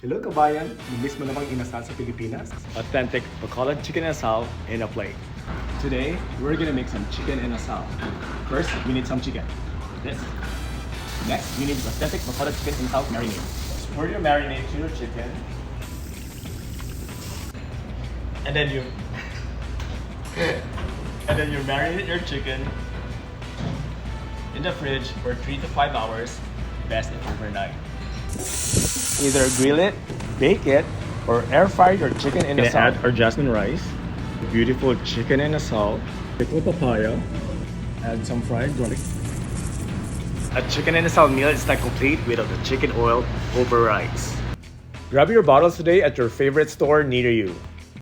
Hello kabayan, miss mo namang inasal sa Pilipinas? Authentic Bacolod chicken inasal in a plate. Today, we're gonna make some chicken inasal. First, we need some chicken. This. Next, we need authentic Bacolod chicken inasal marinade. Pour your marinade to your chicken. And then you marinate your chicken in the fridge for 3 to 5 hours, best if overnight. Either grill it, bake it, or air fry your chicken in a salt. Add our jasmine rice, beautiful chicken in a salt, pickled papaya, add some fried garlic. A chicken in a salt meal is not complete without the chicken oil over rice. Grab your bottles today at your favorite store near you.